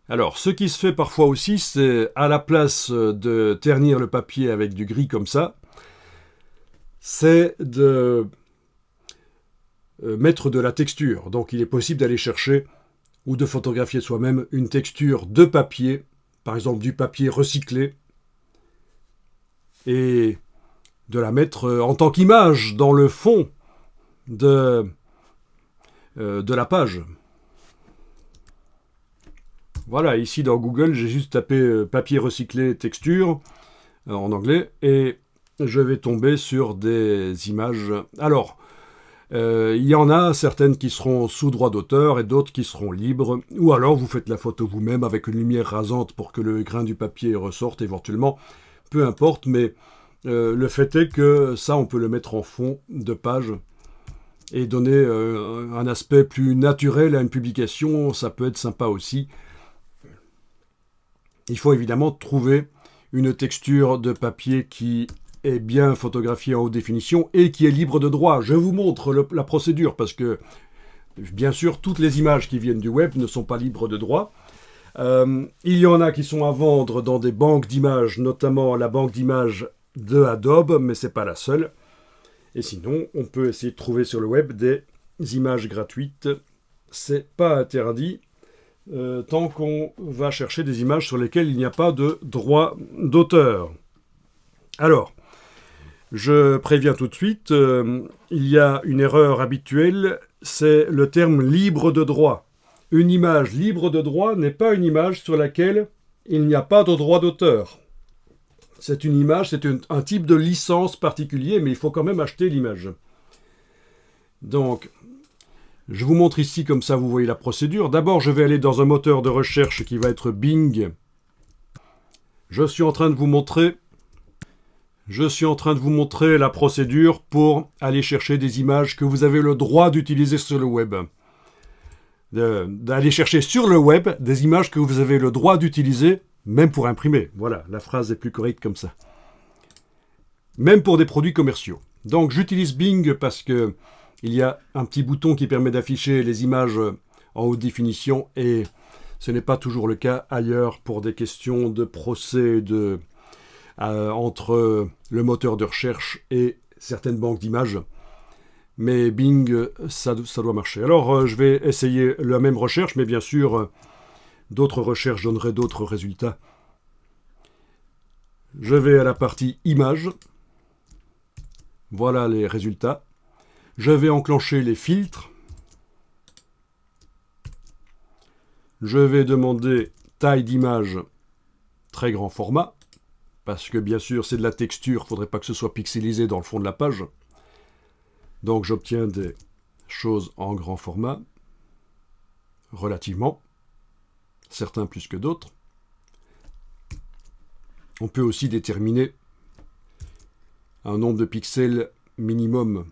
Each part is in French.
Alors, ce qui se fait parfois aussi, c'est à la place de ternir le papier avec du gris comme ça, c'est de mettre de la texture. Donc il est possible d'aller chercher ou de photographier soi-même une texture de papier, par exemple du papier recyclé, et de la mettre en tant qu'image dans le fond de la page. Voilà, ici dans Google, j'ai juste tapé papier recyclé texture en anglais et je vais tomber sur des images. Alors, il y en a certaines qui seront sous droit d'auteur et d'autres qui seront libres. Ou alors vous faites la photo vous-même avec une lumière rasante pour que le grain du papier ressorte éventuellement. Peu importe, mais le fait est que ça, on peut le mettre en fond de page et donner un aspect plus naturel à une publication. Ça peut être sympa aussi. Il faut évidemment trouver une texture de papier qui est bien photographiée en haute définition et qui est libre de droit. Je vous montre la procédure parce que, bien sûr, toutes les images qui viennent du web ne sont pas libres de droit. Il y en a qui sont à vendre dans des banques d'images, notamment la banque d'images de Adobe, mais ce n'est pas la seule. Et sinon, on peut essayer de trouver sur le web des images gratuites. C'est pas interdit. Tant qu'on va chercher des images sur lesquelles il n'y a pas de droit d'auteur. Alors, je préviens tout de suite, il y a une erreur habituelle, c'est le terme libre de droit. Une image libre de droit n'est pas une image sur laquelle il n'y a pas de droit d'auteur. C'est une image, c'est un type de licence particulier, mais il faut quand même acheter l'image. Donc, je vous montre ici, comme ça vous voyez la procédure. D'abord, je vais aller dans un moteur de recherche qui va être Bing. Je suis en train de vous montrer la procédure pour aller chercher des images que vous avez le droit d'utiliser sur le web. D'aller chercher sur le web des images que vous avez le droit d'utiliser, même pour imprimer. Voilà, la phrase est plus correcte comme ça. Même pour des produits commerciaux. Donc j'utilise Bing parce que il y a un petit bouton qui permet d'afficher les images en haute définition et ce n'est pas toujours le cas ailleurs pour des questions de procès entre le moteur de recherche et certaines banques d'images. Mais Bing, ça doit marcher. Alors je vais essayer la même recherche, mais bien sûr, d'autres recherches donneraient d'autres résultats. Je vais à la partie images. Voilà les résultats. Je vais enclencher les filtres. Je vais demander taille d'image très grand format, parce que bien sûr c'est de la texture, il ne faudrait pas que ce soit pixelisé dans le fond de la page. Donc j'obtiens des choses en grand format, relativement, certains plus que d'autres. On peut aussi déterminer un nombre de pixels minimum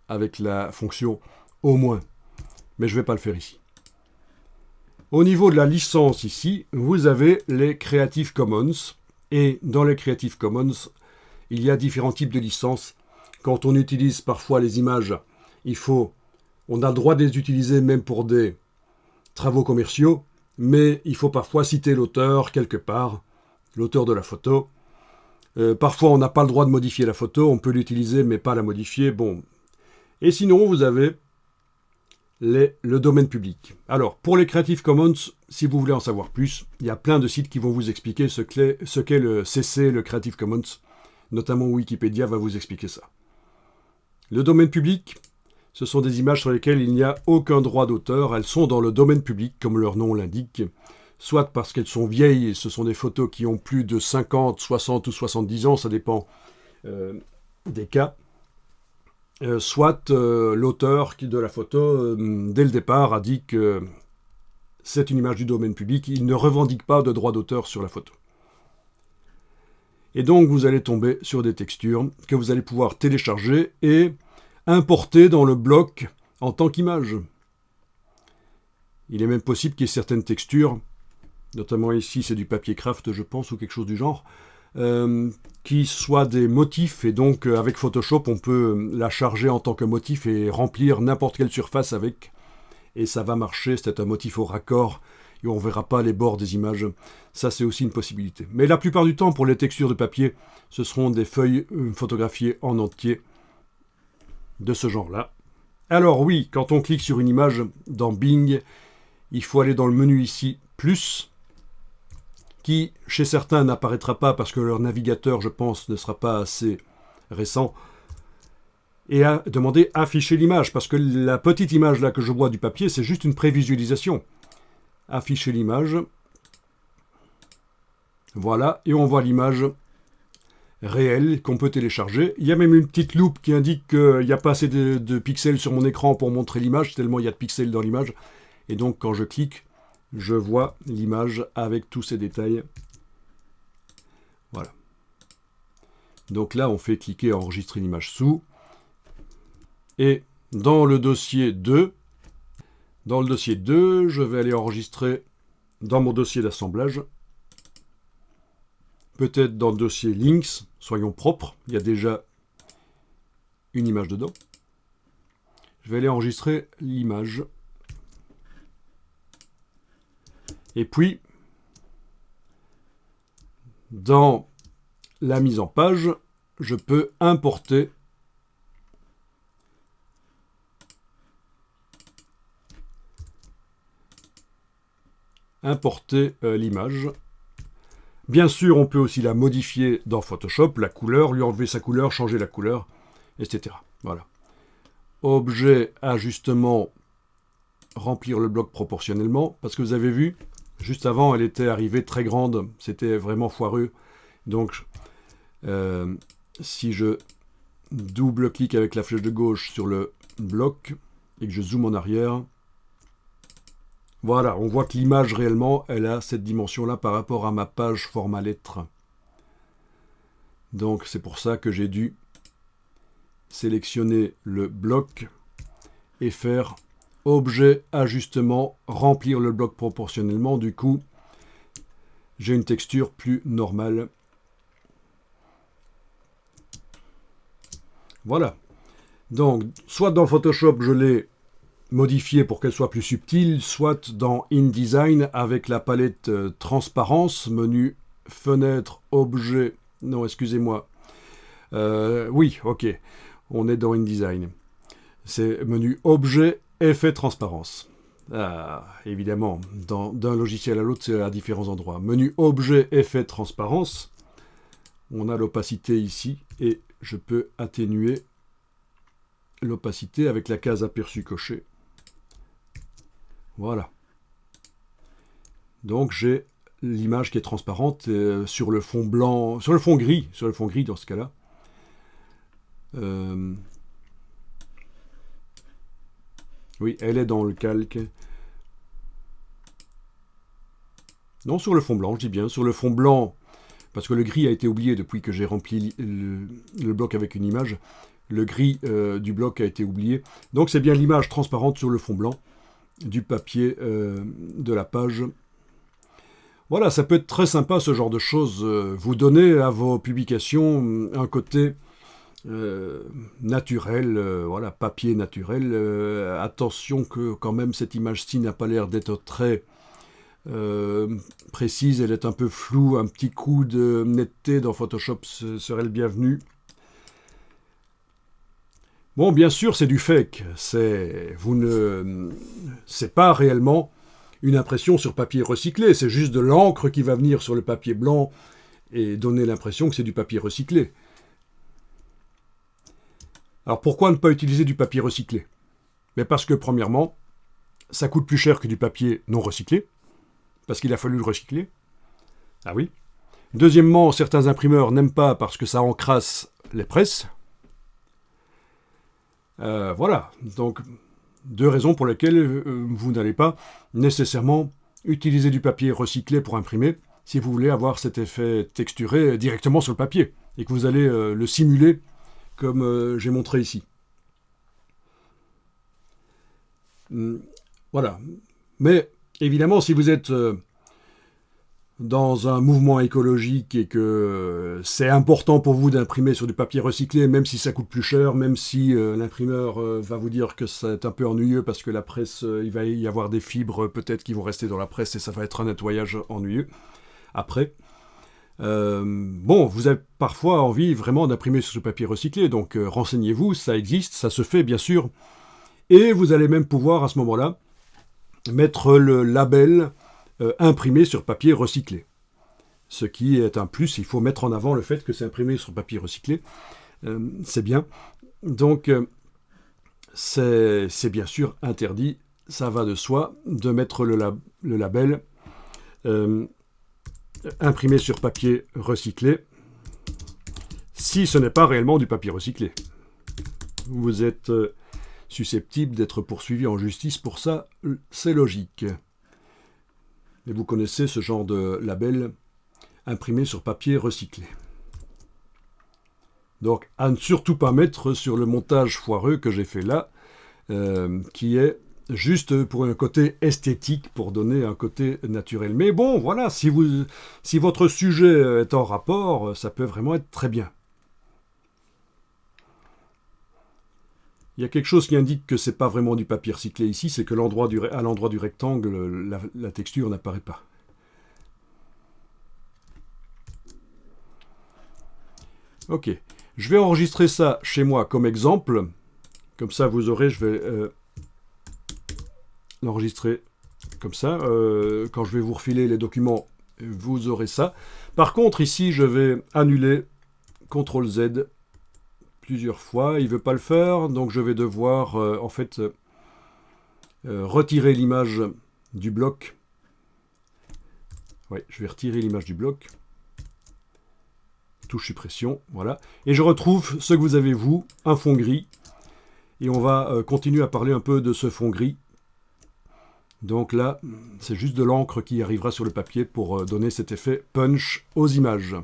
avec la fonction au moins, mais je ne vais pas le faire ici. Au niveau de la licence ici, vous avez les Creative Commons, et dans les Creative Commons, il y a différents types de licences. Quand on utilise parfois les images, on a le droit de les utiliser même pour des travaux commerciaux, mais il faut parfois citer l'auteur quelque part, l'auteur de la photo. Parfois on n'a pas le droit de modifier la photo, on peut l'utiliser mais pas la modifier. Bon. Et sinon, vous avez le domaine public. Alors, pour les Creative Commons, si vous voulez en savoir plus, il y a plein de sites qui vont vous expliquer ce qu'est le CC, le Creative Commons. Notamment Wikipédia va vous expliquer ça. Le domaine public, ce sont des images sur lesquelles il n'y a aucun droit d'auteur. Elles sont dans le domaine public, comme leur nom l'indique, soit parce qu'elles sont vieilles, et ce sont des photos qui ont plus de 50, 60 ou 70 ans, ça dépend des cas. Soit l'auteur de la photo, dès le départ, a dit que c'est une image du domaine public, il ne revendique pas de droit d'auteur sur la photo. Et donc vous allez tomber sur des textures que vous allez pouvoir télécharger et importer dans le bloc en tant qu'image. Il est même possible qu'il y ait certaines textures, notamment ici c'est du papier craft je pense ou quelque chose du genre, qui soient des motifs, et donc avec Photoshop on peut la charger en tant que motif et remplir n'importe quelle surface avec, et ça va marcher, c'est un motif au raccord, et on ne verra pas les bords des images. Ça, c'est aussi une possibilité. Mais la plupart du temps, pour les textures de papier, ce seront des feuilles photographiées en entier de ce genre-là. Alors oui, quand on clique sur une image dans Bing, il faut aller dans le menu ici, plus, qui chez certains n'apparaîtra pas parce que leur navigateur, je pense, ne sera pas assez récent, et à demander afficher l'image, parce que la petite image là que je vois du papier, c'est juste une prévisualisation. Afficher l'image. Voilà, et on voit l'image réelle qu'on peut télécharger. Il y a même une petite loupe qui indique qu'il n'y a pas assez de pixels sur mon écran pour montrer l'image, tellement il y a de pixels dans l'image. Et donc quand je clique, je vois l'image avec tous ces détails. Voilà. Donc là, on fait cliquer enregistrer l'image sous. Et dans le dossier 2, je vais aller enregistrer dans mon dossier d'assemblage. Peut-être dans le dossier Links, soyons propres, il y a déjà une image dedans. Je vais aller enregistrer l'image. Et puis, dans la mise en page, je peux importer l'image. Bien sûr, on peut aussi la modifier dans Photoshop, la couleur, lui enlever sa couleur, changer la couleur, etc. Voilà. Objet, ajustement, remplir le bloc proportionnellement, parce que vous avez vu, juste avant, elle était arrivée très grande, c'était vraiment foireux. Donc, si je double-clique avec la flèche de gauche sur le bloc et que je zoome en arrière, voilà, on voit que l'image réellement, elle a cette dimension-là par rapport à ma page format lettre. Donc c'est pour ça que j'ai dû sélectionner le bloc et faire objet, ajustement, remplir le bloc proportionnellement. Du coup, j'ai une texture plus normale. Voilà. Donc, soit dans Photoshop, je l'ai modifier pour qu'elle soit plus subtile, soit dans InDesign avec la palette transparence, menu fenêtre, objet, non excusez-moi, oui, ok, on est dans InDesign, c'est menu objet, effet transparence. Ah, évidemment, d'un logiciel à l'autre, c'est à différents endroits. Menu objet, effet transparence, on a l'opacité ici, et je peux atténuer l'opacité avec la case aperçu cochée. Voilà. Donc j'ai l'image qui est transparente sur le fond blanc, sur le fond gris dans ce cas-là. Oui, elle est dans le calque. Non, sur le fond blanc, je dis bien, sur le fond blanc, parce que le gris a été oublié depuis que j'ai rempli le bloc avec une image. Le gris du bloc a été oublié. Donc c'est bien l'image transparente sur le fond blanc du papier de la page. Voilà, ça peut être très sympa ce genre de choses. Vous donnez à vos publications un côté naturel, voilà, papier naturel. Attention que quand même cette image-ci n'a pas l'air d'être très précise, elle est un peu floue, un petit coup de netteté dans Photoshop serait le bienvenu. Bon, bien sûr, c'est du fake. C'est pas réellement une impression sur papier recyclé. C'est juste de l'encre qui va venir sur le papier blanc et donner l'impression que c'est du papier recyclé. Alors pourquoi ne pas utiliser du papier recyclé? Mais parce que, premièrement, ça coûte plus cher que du papier non recyclé, parce qu'il a fallu le recycler. Ah oui. Deuxièmement, certains imprimeurs n'aiment pas parce que ça encrasse les presses. Voilà, donc 2 raisons pour lesquelles vous n'allez pas nécessairement utiliser du papier recyclé pour imprimer si vous voulez avoir cet effet texturé directement sur le papier et que vous allez le simuler comme j'ai montré ici. Voilà. Mais évidemment, si vous êtes dans un mouvement écologique et que c'est important pour vous d'imprimer sur du papier recyclé, même si ça coûte plus cher, même si l'imprimeur va vous dire que c'est un peu ennuyeux parce que la presse, il va y avoir des fibres peut-être qui vont rester dans la presse et ça va être un nettoyage ennuyeux. Après, bon, vous avez parfois envie vraiment d'imprimer sur du papier recyclé, donc renseignez-vous, ça existe, ça se fait bien sûr, et vous allez même pouvoir à ce moment-là mettre le label imprimé sur papier recyclé. Ce qui est un plus, il faut mettre en avant le fait que c'est imprimé sur papier recyclé. C'est bien. Donc, c'est bien sûr interdit, ça va de soi, de mettre le label imprimé sur papier recyclé si ce n'est pas réellement du papier recyclé. Vous êtes susceptible d'être poursuivi en justice pour ça, c'est logique. Et vous connaissez ce genre de label imprimé sur papier recyclé. Donc, à ne surtout pas mettre sur le montage foireux que j'ai fait là, qui est juste pour un côté esthétique, pour donner un côté naturel. Mais bon, voilà, si votre sujet est en rapport, ça peut vraiment être très bien. Il y a quelque chose qui indique que c'est pas vraiment du papier recyclé ici, c'est que à l'endroit du rectangle, la texture n'apparaît pas. Ok, je vais enregistrer ça chez moi comme exemple. Comme ça, vous aurez, je vais l'enregistrer comme ça. Quand je vais vous refiler les documents, vous aurez ça. Par contre, ici, je vais annuler CTRL-Z plusieurs fois. Il ne veut pas le faire, donc je vais devoir en fait retirer l'image du bloc. Oui, je vais retirer l'image du bloc. Touche suppression, voilà. Et je retrouve ce que vous avez, vous, un fond gris. Et on va continuer à parler un peu de ce fond gris. Donc là, c'est juste de l'encre qui arrivera sur le papier pour donner cet effet punch aux images.